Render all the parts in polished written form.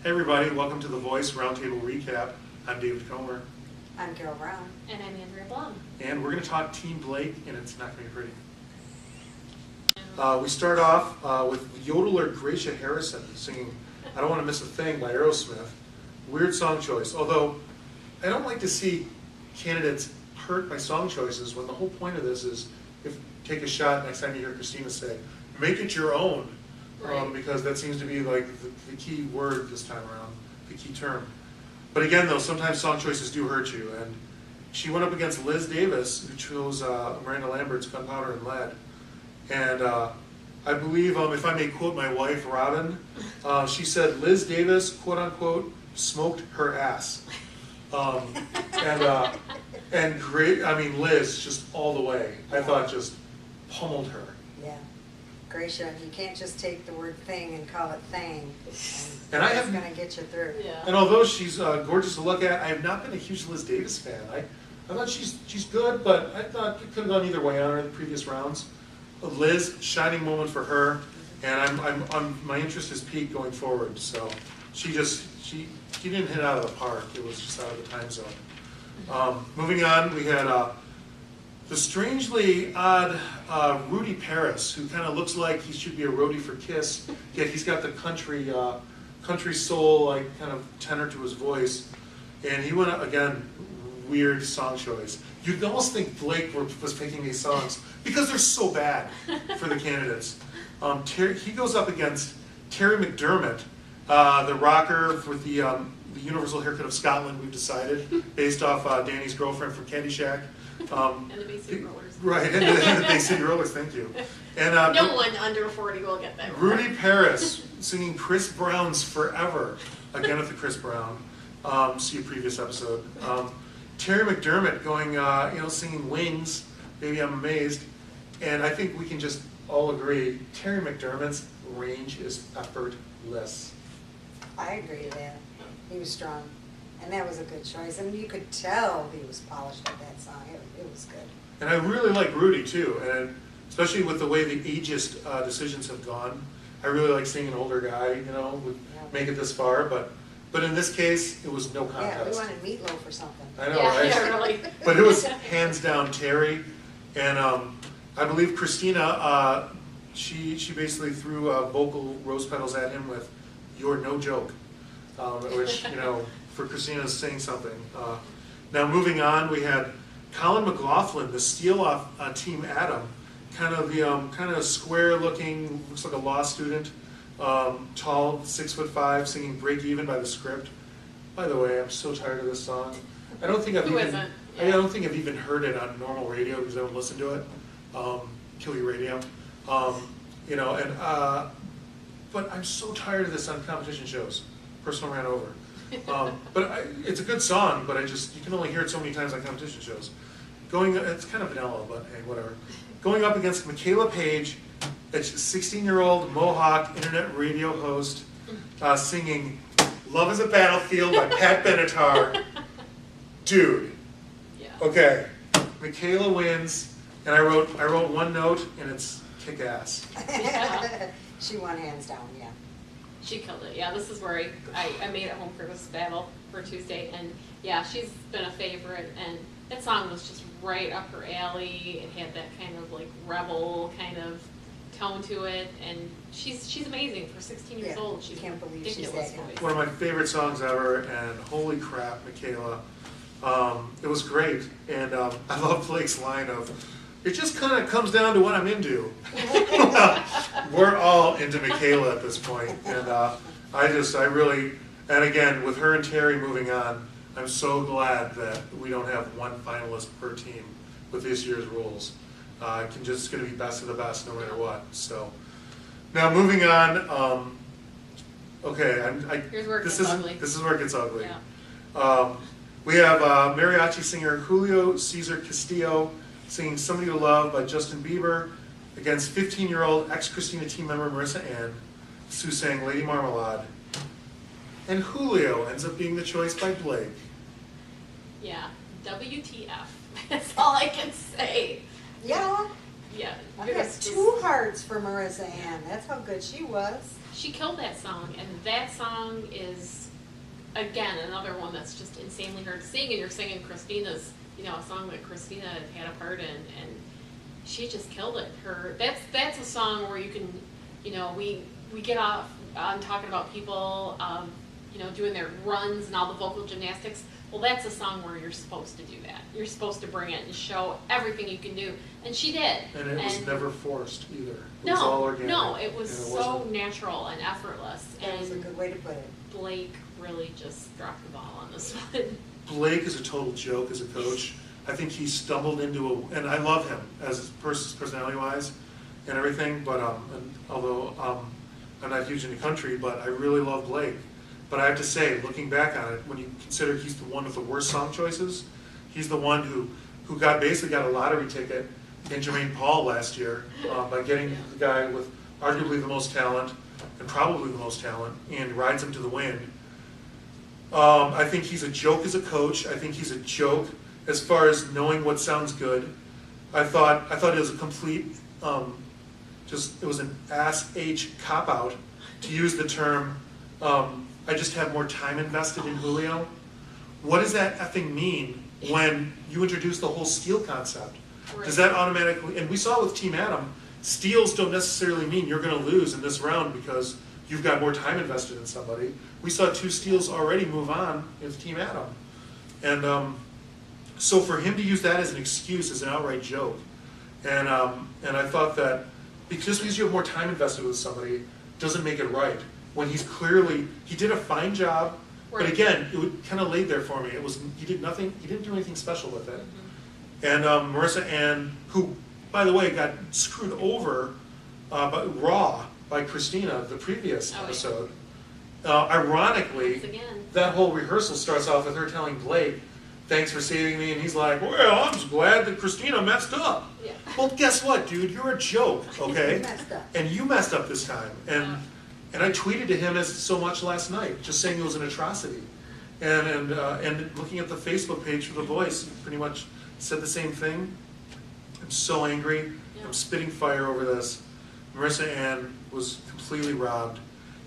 Hey everybody, welcome to The Voice Roundtable Recap. I'm David Komer. I'm Carol Brown. And I'm Andrea Blum. And we're going to talk Team Blake, and it's not going to be pretty. We start off with yodeler Gracia Harrison singing I Don't Want to Miss a Thing by Aerosmith. Weird song choice, although I don't like to see candidates hurt by song choices when the whole point of this is take a shot next time you hear Christina say, make it your own. Right. Because that seems to be like the key word this time around, the key term. But again, though, sometimes song choices do hurt you. And she went up against Liz Davis, who chose Miranda Lambert's Gunpowder and Lead. And I believe, if I may quote my wife, Robin, she said Liz Davis, quote unquote, smoked her ass. And great, I mean, Liz, just all the way. I thought just pummeled her. Yeah. Gracia, you can't just take the word thing and call it thing. And I have going to get you through. Yeah. And although she's gorgeous to look at, I have not been a huge Liz Davis fan. I thought she's good, but I thought it could have gone either way on her in the previous rounds. Liz, shining moment for her, and my interest is peaked going forward. So she didn't hit it out of the park. It was just out of the time zone. Moving on, we had the strangely odd Rudy Paris, who kind of looks like he should be a roadie for Kiss, yet he's got the country soul like kind of tenor to his voice, and he went up, again, weird song choice. You'd almost think Blake was picking these songs because they're so bad for the candidates. He goes up against Terry McDermott, the rocker with the universal haircut of Scotland, we've decided, based off Danny's girlfriend from Candy Shack. And the Bay City Rollers. Right, and the Bay City Rollers, thank you. And no one under 40 will get that. Rudy Paris singing Chris Brown's Forever, again with the Chris Brown. See a previous episode. Terry McDermott going, singing Wings, Baby I'm Amazed. And I think we can just all agree, Terry McDermott's range is effortless. I agree with that. He was strong. And that was a good choice. I mean, you could tell he was polished at that song. It was good. And I really like Rudy too, and especially with the way the ageist decisions have gone. I really like seeing an older guy, would make it this far, but in this case, it was no contest. Yeah, we wanted Meatloaf or something. I know, right? Yeah, really. But it was hands down Terry, and I believe Christina, she basically threw vocal rose petals at him with "You're no joke," which for Christina is saying something. Now moving on, we had Colin McLaughlin, the steal off Team Adam, kind of square looking, looks like a law student, tall, 6'5", singing "Break Even" by The Script. By the way, I'm so tired of this song. I don't think I've even heard it on normal radio because I don't listen to it. Kill Your Radio, but I'm so tired of this on competition shows. Personal ran over. But it's a good song, but you can only hear it so many times on competition shows. It's kind of vanilla, but hey, whatever. Going up against Michaela Page, a 16-year-old Mohawk internet radio host, singing "Love Is a Battlefield" by Pat Benatar. Dude. Yeah. Okay. Michaela wins, and I wrote one note, and it's kick ass. Yeah. She won hands down, yeah. She killed it. Yeah, this is where I made it home for this battle for Tuesday. And yeah, she's been a favorite. And that song was just right up her alley. It had that kind of like rebel kind of tone to it. And she's amazing for 16 years old. She's can't believe she's ridiculous that young. voice. One of my favorite songs ever, and holy crap, Michaela. It was great. And I love Blake's line of, "It just kind of comes down to what I'm into." We're all into Michaela at this point, and I really, and again, with her and Terry moving on, I'm so glad that we don't have one finalist per team with this year's rules. It's going to be best of the best no matter what. So now moving on. Okay, Here's where it gets ugly. This is where it gets ugly. Yeah. We have mariachi singer Julio Cesar Castillo singing "Somebody to Love" by Justin Bieber against 15-year-old ex-Christina team member Marissa Ann, who sang "Lady Marmalade." And Julio ends up being the choice by Blake. Yeah. WTF. That's all I can say. Yeah. Yeah. I got 2 hearts for Marissa Ann. That's how good she was. she killed that song, and that song is, again, another one that's just insanely hard to sing, and you're singing Christina's, a song that Christina had a part in, and she just killed it. That's a song where you can, we get off on talking about people, doing their runs and all the vocal gymnastics. Well, that's a song where you're supposed to do that. You're supposed to bring it and show everything you can do, and she did. And it was never forced either. It no, was all organic. No, it was so natural and effortless. That was a good way to put it. Blake really just dropped the ball on this one. Blake is a total joke as a coach. I think he stumbled into and I love him as personality-wise and everything, but although I'm not huge into country, but I really love Blake. But I have to say, looking back on it, when you consider he's the one with the worst song choices, he's the one who basically got a lottery ticket in Jermaine Paul last year by getting the guy with arguably the most talent and probably the most talent and rides him to the wind. I think he's a joke as a coach. I think he's a joke as far as knowing what sounds good. I thought it was a complete, it was an ass-H cop-out to use the term, I just have more time invested in Julio. What does that effing mean when you introduce the whole steal concept? Right. Does that automatically, and we saw with Team Adam, steals don't necessarily mean you're going to lose in this round because you've got more time invested in somebody. We saw 2 steals already move on with Team Adam. And so for him to use that as an excuse is an outright joke. And I thought that just because you have more time invested with somebody doesn't make it right. When he did a fine job, right. But again, it kind of laid there for me. He didn't do anything special with it. Mm-hmm. And Marissa Ann, who, by the way, got screwed over raw by Christina the previous episode. Ironically, that whole rehearsal starts off with her telling Blake, "Thanks for saving me," and he's like, "Well, I'm just glad that Christina messed up." Yeah. Well, guess what, dude? You're a joke, okay? You messed up. And you messed up this time. And I tweeted to him as so much last night, just saying it was an atrocity. And looking at the Facebook page for The Voice, pretty much said the same thing. I'm so angry. Yeah. I'm spitting fire over this. Marissa Ann was completely robbed.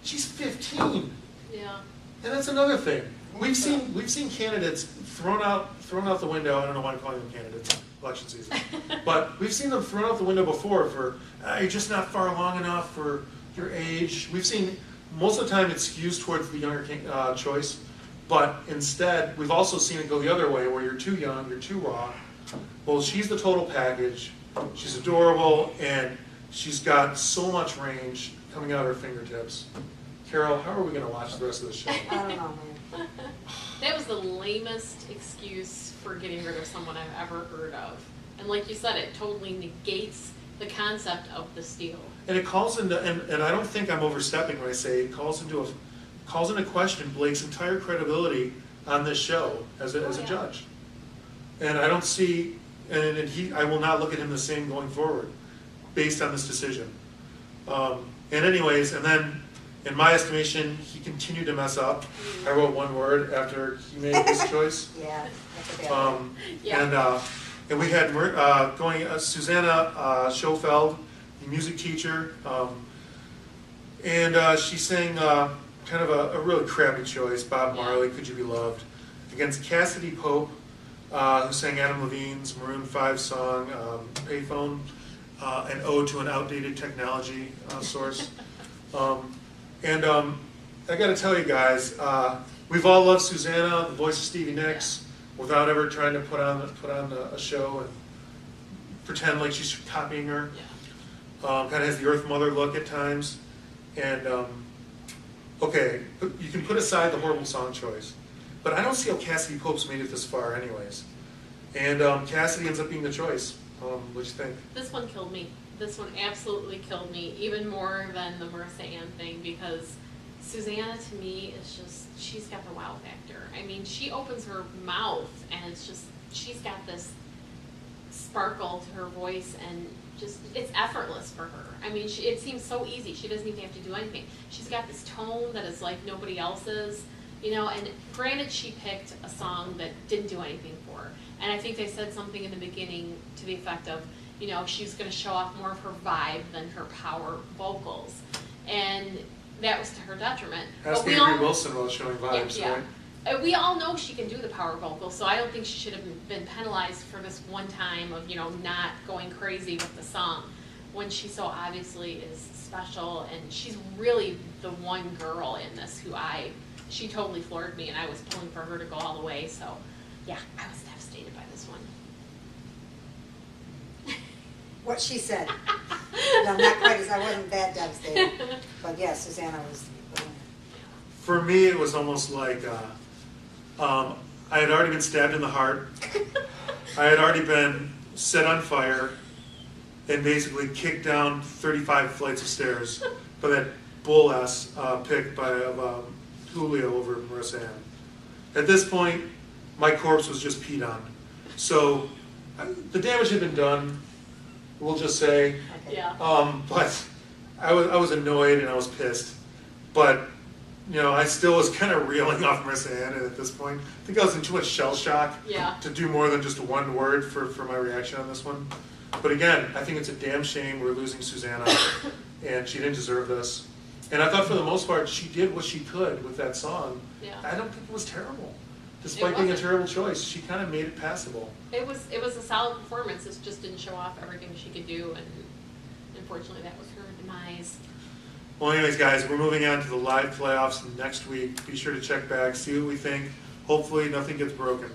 She's 15. Yeah. And that's another thing. We've seen candidates thrown out the window. I don't know why I'm calling them candidates. Election season. But we've seen them thrown out the window before for you're just not far along enough for your age. We've seen most of the time it skews towards the younger choice, but instead we've also seen it go the other way where you're too young, you're too raw. Well, she's the total package. She's adorable and she's got so much range coming out of her fingertips. Carol, how are we going to watch the rest of the show? I don't know, man. That was the lamest excuse for getting rid of someone I've ever heard of. And like you said, it totally negates the concept of the steal. And it calls into, and I don't think I'm overstepping when I say it calls into question Blake's entire credibility on this show as a judge. And I don't see, I will not look at him the same going forward, based on this decision. And anyways, and then in my estimation, he continued to mess up. I wrote one word after he made his choice. Yeah, that's a bad one. And we had Susanna Schofeld, the music teacher, and she sang kind of a really crappy choice, Bob Marley, Could You Be Loved, against Cassidy Pope, who sang Adam Levine's Maroon 5 song, Payphone, an ode to an outdated technology source. And I got to tell you guys, we've all loved Susanna, the voice of Stevie Nicks, without ever trying to put on a show and pretend like she's copying her. Kind of has the Earth Mother look at times. And okay, you can put aside the horrible song choice, but I don't see how Cassidy Pope's made it this far, anyways. And Cassidy ends up being the choice. What do you think? This one killed me. This one absolutely killed me, even more than the Marissa Ann thing, because Susanna, to me, is just, she's got the wow factor. I mean, she opens her mouth, and it's just, she's got this sparkle to her voice, and just, it's effortless for her. I mean, it seems so easy. She doesn't even have to do anything. She's got this tone that is like nobody else's, and granted, she picked a song that didn't do anything for her. And I think they said something in the beginning to the effect of, she's going to show off more of her vibe than her power vocals. And that was to her detriment. Ask But we Avery all- Wilson about showing vibes, yeah. right? We all know she can do the power vocal, so I don't think she should have been penalized for this one time of, not going crazy with the song when she so obviously is special, and she's really the one girl in this she totally floored me, and I was pulling for her to go all the way, so yeah, I was devastated by this one. What she said. No, not quite as, I wasn't that devastated. But yeah, Susanna was the winner. For me, it was almost like I had already been stabbed in the heart. I had already been set on fire and basically kicked down 35 flights of stairs by that bull ass pick by Julio over Marissa Ann. At this point, my corpse was just peed on. So the damage had been done, we'll just say. Okay. Yeah. But I was annoyed and I was pissed. But I still was kind of reeling off Marissa Ann at this point. I think I was in too much shell shock Yeah. to do more than just one word for my reaction on this one. But again, I think it's a damn shame we're losing Susanna, and she didn't deserve this. And I thought for the most part she did what she could with that song. Yeah. I don't think it was terrible. Despite It being a wasn't. terrible choice, she kind of made it passable. It was a solid performance. It just didn't show off everything she could do, and unfortunately that was her demise. Well, anyways, guys, we're moving on to the live playoffs next week. Be sure to check back, see what we think. Hopefully nothing gets broken.